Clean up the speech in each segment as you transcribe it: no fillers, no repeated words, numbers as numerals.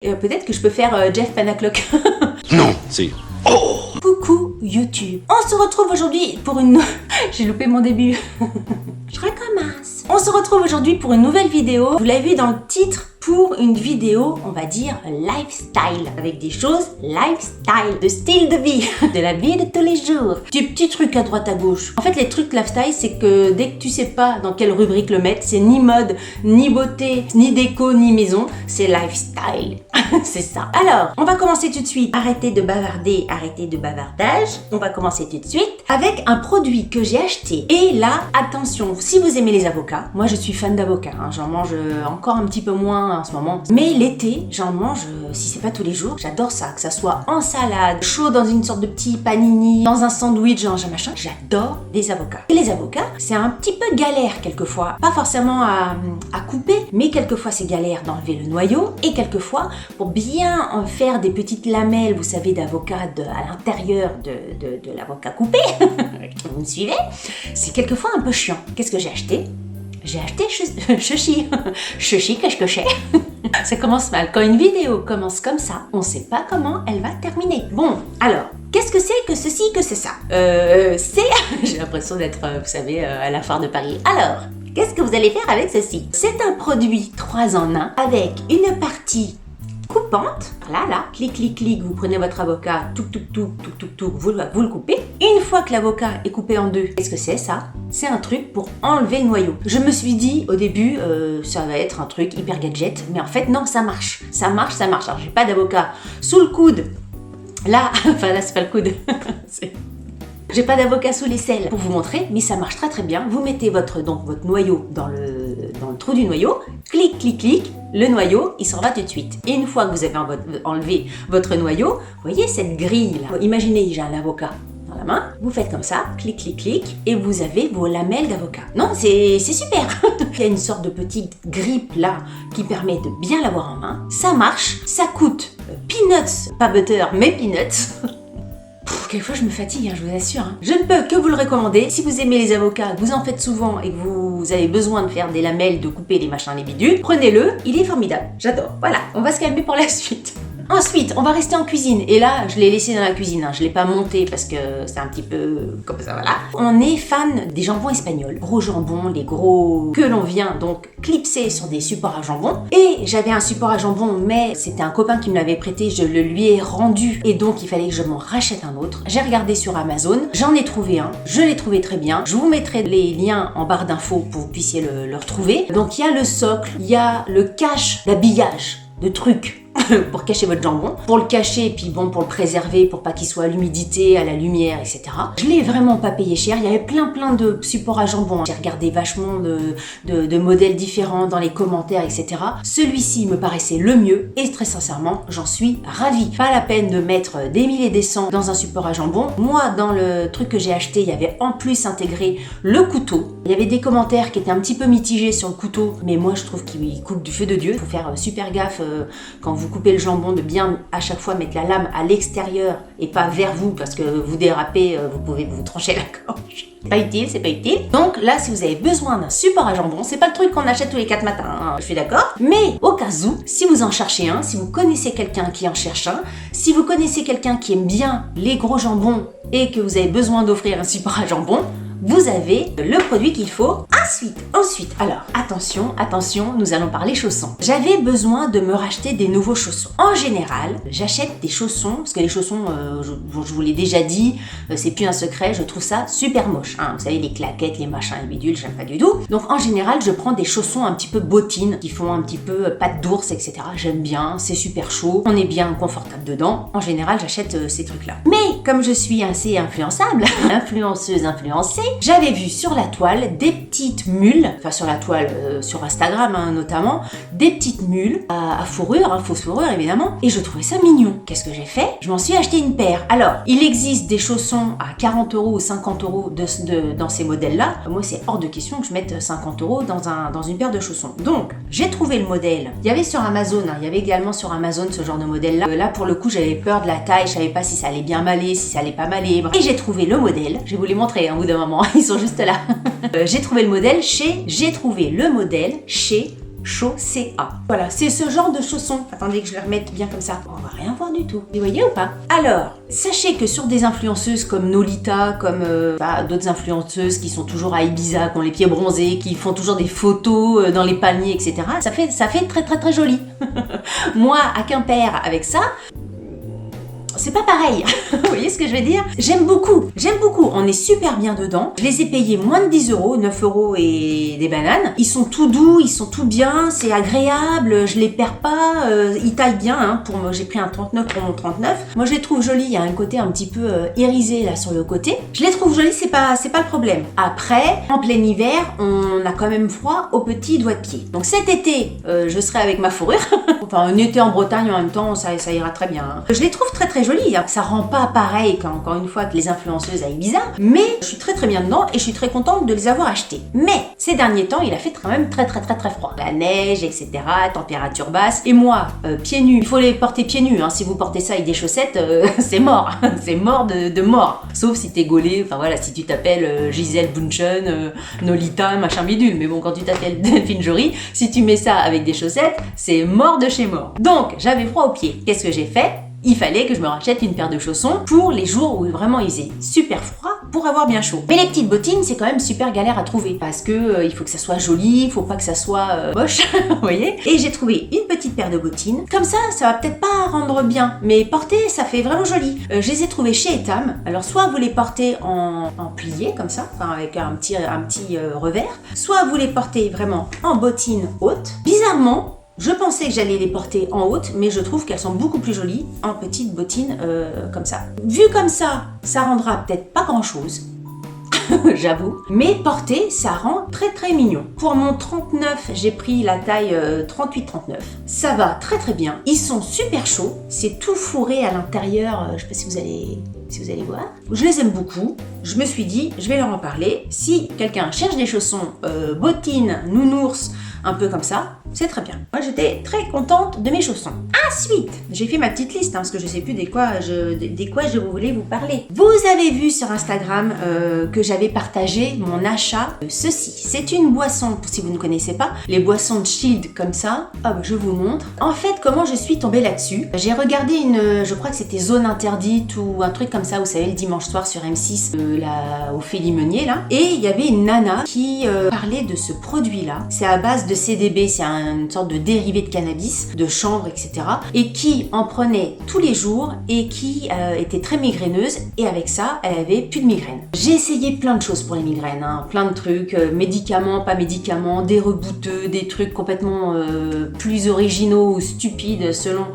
Peut-être que je peux faire Jeff Panaclock. Non, c'est... Oh! Coucou YouTube. On se retrouve aujourd'hui pour une... J'ai loupé mon début. Je recommence. On se retrouve aujourd'hui pour une nouvelle vidéo. Vous l'avez vu dans le titre, pour une vidéo, on va dire lifestyle. Avec des choses lifestyle, de style de vie, de la vie de tous les jours. Des petits trucs à droite à gauche. En fait, les trucs lifestyle, c'est que dès que tu sais pas dans quelle rubrique le mettre, c'est ni mode, ni beauté, ni déco, ni maison. C'est lifestyle. C'est ça. Alors, on va commencer tout de suite. Arrêtez de bavarder, arrêtez de bavardage. On va commencer tout de suite avec un produit que j'ai acheté. Et là, attention, si vous aimez les avocats, moi je suis fan d'avocats, hein, j'en mange encore un petit peu moins en ce moment. Mais l'été, j'en mange, si c'est pas tous les jours, j'adore ça. Que ça soit en salade, chaud dans une sorte de petit panini, dans un sandwich, genre machin, j'adore les avocats. Et les avocats, c'est un petit peu galère quelquefois. Pas forcément à couper, mais quelquefois c'est galère d'enlever le noyau. Et quelquefois, pour bien en faire des petites lamelles, vous savez, d'avocat à l'intérieur de l'avocat coupé, vous me suivez, c'est quelquefois un peu chiant. Qu'est-ce que j'ai acheté? J'ai acheté Chuchi. Chuchi, qu'est-ce que c'est? Ça commence mal. Quand une vidéo commence comme ça, on sait pas comment elle va terminer. Bon, alors, qu'est-ce que c'est que ceci, que c'est ça? J'ai l'impression d'être, vous savez, à la foire de Paris. Alors, qu'est-ce que vous allez faire avec ceci? C'est un produit 3 en 1 avec une partie coupante, là, clic, clic, clic, vous prenez votre avocat, vous le coupez. Une fois que l'avocat est coupé en deux, qu'est-ce que c'est ça? C'est un truc pour enlever le noyau. Je me suis dit au début, ça va être un truc hyper gadget, mais en fait non, ça marche. Ça marche. Alors j'ai pas d'avocat sous le coude, là, enfin là c'est pas le coude, J'ai pas d'avocat sous l'aisselle pour vous montrer, mais ça marche très très bien. Vous mettez votre noyau dans le trou du noyau, clic, clic, clic, le noyau, il s'en va tout de suite. Et une fois que vous avez enlevé votre noyau, vous voyez cette grille là. Imaginez, j'ai un avocat dans la main, vous faites comme ça, clic, clic, clic, et vous avez vos lamelles d'avocat. Non, c'est super. Il y a une sorte de petite grippe là qui permet de bien l'avoir en main. Ça marche, ça coûte peanuts, pas butter, mais peanuts. Quelquefois je me fatigue, je vous assure. Je ne peux que vous le recommander. Si vous aimez les avocats, que vous en faites souvent et que vous avez besoin de faire des lamelles, de couper les machins, les bidules, prenez-le, il est formidable. J'adore. Voilà, on va se calmer pour la suite. Ensuite, on va rester en cuisine. Et là, je l'ai laissé dans la cuisine. Je ne l'ai pas monté parce que c'est un petit peu comme ça, voilà. On est fan des jambons espagnols. Gros jambons, les gros que l'on vient donc clipser sur des supports à jambon. Et j'avais un support à jambon, mais c'était un copain qui me l'avait prêté. Je le lui ai rendu. Et donc, il fallait que je m'en rachète un autre. J'ai regardé sur Amazon. J'en ai trouvé un. Je l'ai trouvé très bien. Je vous mettrai les liens en barre d'infos pour que vous puissiez le retrouver. Donc, il y a le socle, il y a le cache, l'habillage de trucs pour cacher votre jambon, pour le cacher et puis bon, pour le préserver, pour pas qu'il soit à l'humidité, à la lumière, etc. Je l'ai vraiment pas payé cher. Il y avait plein de supports à jambon. J'ai regardé vachement de modèles différents dans les commentaires, etc. Celui-ci me paraissait le mieux et très sincèrement, j'en suis ravie. Pas la peine de mettre des milliers et des cents dans un support à jambon. Moi, dans le truc que j'ai acheté, il y avait en plus intégré le couteau. Il y avait des commentaires qui étaient un petit peu mitigés sur le couteau, mais moi je trouve qu'il coupe du feu de Dieu. Il faut faire super gaffe quand vous coupez le jambon de bien à chaque fois mettre la lame à l'extérieur et pas vers vous parce que vous dérapez, vous pouvez vous trancher la gorge. C'est pas utile. Donc là, si vous avez besoin d'un support à jambon, c'est pas le truc qu'on achète tous les 4 matins, je suis d'accord. Mais au cas où, si vous en cherchez un, si vous connaissez quelqu'un qui en cherche un, si vous connaissez quelqu'un qui aime bien les gros jambons et que vous avez besoin d'offrir un support à jambon, vous avez le produit qu'il faut. Ensuite, alors attention, nous allons parler chaussons. J'avais besoin de me racheter des nouveaux chaussons. En général, j'achète des chaussons, parce que les chaussons, je vous l'ai déjà dit, c'est plus un secret, je trouve ça super moche. Vous savez, les claquettes, les machins, les bidules, j'aime pas du tout. Donc en général, je prends des chaussons un petit peu bottines, qui font un petit peu patte d'ours, etc. J'aime bien, c'est super chaud, on est bien confortable dedans. En général, j'achète ces trucs-là. Mais comme je suis assez influençable, influenceuse influencée, j'avais vu sur la toile des petites mules, enfin sur la toile, sur Instagram notamment, des petites mules à fourrure, fausse fourrure évidemment, et je trouvais ça mignon. Qu'est-ce que j'ai fait? Je m'en suis acheté une paire. Alors, il existe des chaussons à 40 € ou 50 € dans ces modèles-là. Moi, c'est hors de question que je mette 50 € dans une paire de chaussons. Donc, j'ai trouvé le modèle. Il y avait sur Amazon, il y avait également sur Amazon ce genre de modèle-là. Là, pour le coup, j'avais peur de la taille, je savais pas si ça allait bien m'aller, si ça allait pas m'aller. Et j'ai trouvé le modèle. Je vais vous les montrer au bout d'un moment. Ils sont juste là. J'ai trouvé le modèle chez Chaussea. Voilà, c'est ce genre de chaussons. Attendez que je les remette bien comme ça. On va rien voir du tout. Vous voyez ou pas? Alors, sachez que sur des influenceuses comme Nolita, comme d'autres influenceuses qui sont toujours à Ibiza, qui ont les pieds bronzés, qui font toujours des photos dans les palmiers, etc. Ça fait très très très joli. Moi, à Quimper, avec ça, c'est pas pareil. Vous voyez ce que je veux dire? J'aime beaucoup. On est super bien dedans. Je les ai payés moins de 10 euros, 9 euros et des bananes. Ils sont tout doux, ils sont tout bien, c'est agréable, je les perds pas, ils taillent bien. Hein, j'ai pris un 39 pour mon 39. Moi, je les trouve jolis. Il y a un côté un petit peu irisé là sur le côté. Je les trouve jolis, c'est pas le problème. Après, en plein hiver, on a quand même froid aux petits doigts de pied. Donc cet été, je serai avec ma fourrure. Enfin, un été en Bretagne en même temps, ça ira très bien. Hein. Je les trouve très très jolis. Ça rend pas pareil encore une fois que les influenceuses à Ibiza, mais je suis très très bien dedans et je suis très contente de les avoir achetés. Mais ces derniers temps, il a fait quand même très très très très froid. La neige, etc., température basse. Et moi, pieds nus, il faut les porter pieds nus. Hein. Si vous portez ça avec des chaussettes, c'est mort. C'est mort de mort. Sauf si t'es gaulé, enfin voilà, si tu t'appelles Gisèle Bundchen, Nolita, machin bidule. Mais bon, quand tu t'appelles Delphine Jory, si tu mets ça avec des chaussettes, c'est mort de chez mort. Donc, j'avais froid aux pieds. Qu'est-ce que j'ai fait? Il fallait que je me rachète une paire de chaussons pour les jours où vraiment il faisait super froid pour avoir bien chaud. Mais les petites bottines, c'est quand même super galère à trouver parce que il faut que ça soit joli, il faut pas que ça soit moche, vous voyez. Et j'ai trouvé une petite paire de bottines. Comme ça va peut-être pas rendre bien, mais porter, ça fait vraiment joli. Je les ai trouvées chez Etam. Alors soit vous les portez en plié comme ça, enfin avec un petit revers, soit vous les portez vraiment en bottines hautes. Bizarrement, je pensais que j'allais les porter en haute, mais je trouve qu'elles sont beaucoup plus jolies en petites bottines comme ça. Vu comme ça rendra peut-être pas grand-chose, j'avoue. Mais porter, ça rend très très mignon. Pour mon 39, j'ai pris la taille 38-39. Ça va très très bien. Ils sont super chauds. C'est tout fourré à l'intérieur. Je sais pas si vous allez voir. Je les aime beaucoup. Je me suis dit, je vais leur en parler. Si quelqu'un cherche des chaussons bottines, nounours, un peu comme ça, c'est très bien. Moi, j'étais très contente de mes chaussons. Ensuite, j'ai fait ma petite liste, parce que je sais plus des quoi je voulais vous parler. Vous avez vu sur Instagram que j'avais partagé mon achat de ceci. C'est une boisson, si vous ne connaissez pas, les boissons de Shield comme ça. Hop, je vous montre. En fait, comment je suis tombée là-dessus? J'ai regardé je crois que c'était Zone Interdite ou un truc comme ça, vous savez, le dimanche soir sur M6, au Félimenier, là. Et il y avait une nana qui parlait de ce produit-là. C'est à base de CBD, c'est une sorte de dérivé de cannabis, de chanvre, etc. Et qui en prenait tous les jours et qui était très migraineuse. Et avec ça, elle avait plus de migraine. J'ai essayé plein de choses pour les migraines, hein, plein de trucs, médicaments, pas médicaments, des rebouteux, des trucs complètement plus originaux ou stupides selon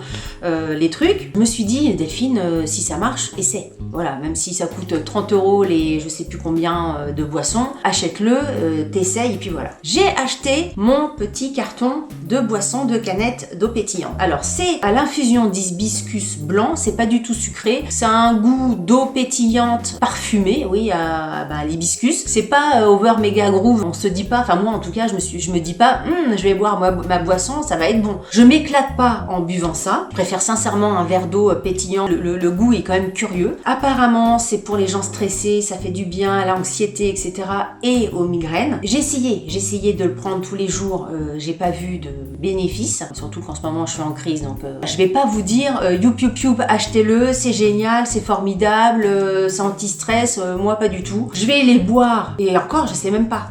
les trucs. Je me suis dit, Delphine, si ça marche, essaie. Voilà, même si ça coûte 30 euros les je sais plus combien de boissons, achète-le, t'essayes et puis voilà. J'ai acheté mon petit carton de boissons de canettes d'eau pétillante. Alors c'est à l'infusion d'hibiscus blanc, c'est pas du tout sucré, ça a un goût d'eau pétillante parfumée, oui, à l'hibiscus. C'est pas over méga groove, on se dit pas, enfin moi en tout cas je me dis pas, je vais boire ma boisson, ça va être bon. Je m'éclate pas en buvant ça, je préfère sincèrement un verre d'eau pétillant, le goût est quand même curieux. Apparemment c'est pour les gens stressés, ça fait du bien à l'anxiété, etc. et aux migraines. J'ai essayé de le prendre tous les jours, j'ai pas vu de bénéfices, surtout qu'en ce moment je suis en crise, donc je vais pas vous dire youp, achetez-le, c'est génial, c'est formidable, c'est anti-stress, moi pas du tout. Je vais les boire, et encore je sais même pas,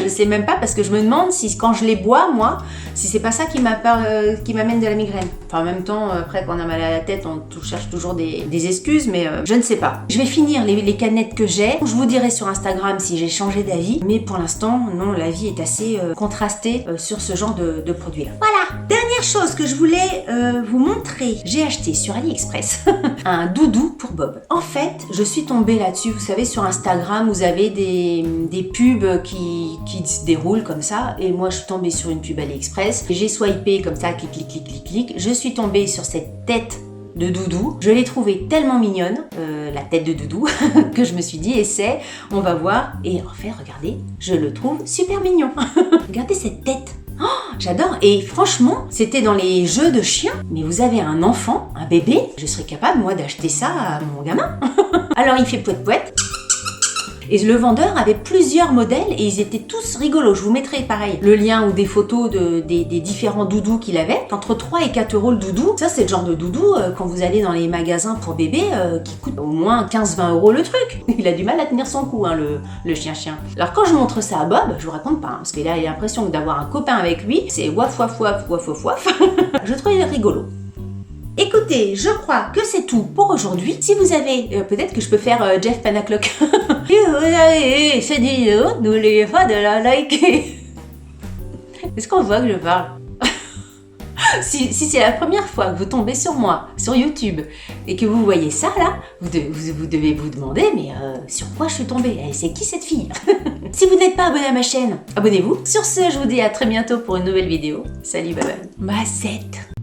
je sais même pas parce que je me demande si quand je les bois, moi, si c'est pas ça qui m'amène de la migraine. Enfin en même temps, après quand on a mal à la tête, on cherche toujours des excuses, mais je ne sais pas. Je vais finir les canettes que j'ai, je vous dirai sur Instagram si j'ai changé d'avis, mais pour l'instant, non, l'avis est assez contrasté sur ce genre de produit-là. Voilà, dernière chose que je voulais vous montrer. J'ai acheté sur AliExpress un doudou pour Bob. En fait, je suis tombée là-dessus. Vous savez, sur Instagram, vous avez des pubs qui se déroulent comme ça. Et moi, je suis tombée sur une pub AliExpress. J'ai swipé comme ça, clic. Je suis tombée sur cette tête de doudou. Je l'ai trouvée tellement mignonne, la tête de doudou, que je me suis dit, essaie, on va voir. Et en fait, regardez, je le trouve super mignon. Regardez cette tête. Oh, j'adore. Et franchement, c'était dans les jeux de chiens. Mais vous avez un enfant, un bébé, je serais capable, moi, d'acheter ça à mon gamin. Alors, il fait pouet-pouet. Et le vendeur avait plusieurs modèles et ils étaient tous rigolos. Je vous mettrai pareil le lien ou des photos des différents doudous qu'il avait. Entre 3 et 4 euros le doudou. Ça, c'est le genre de doudou quand vous allez dans les magasins pour bébé qui coûte au moins 15-20 euros le truc. Il a du mal à tenir son coup, hein, le chien-chien. Alors quand je montre ça à Bob, je vous raconte pas, hein, parce qu'il a l'impression d'avoir un copain avec lui. C'est waf waf waf waf waf waf. Je trouve rigolo. Écoutez, je crois que c'est tout pour aujourd'hui. Si vous avez, peut-être que je peux faire Jeff Panaclock. Si vous avez cette vidéo, n'oubliez pas de la liker. Est-ce qu'on voit que je parle? Si c'est la première fois que vous tombez sur moi, sur YouTube, et que vous voyez ça là, vous devez vous demander, mais sur quoi je suis tombée? C'est qui cette fille? Si vous n'êtes pas abonné à ma chaîne, abonnez-vous. Sur ce, je vous dis à très bientôt pour une nouvelle vidéo. Salut, bye bye. Mazette.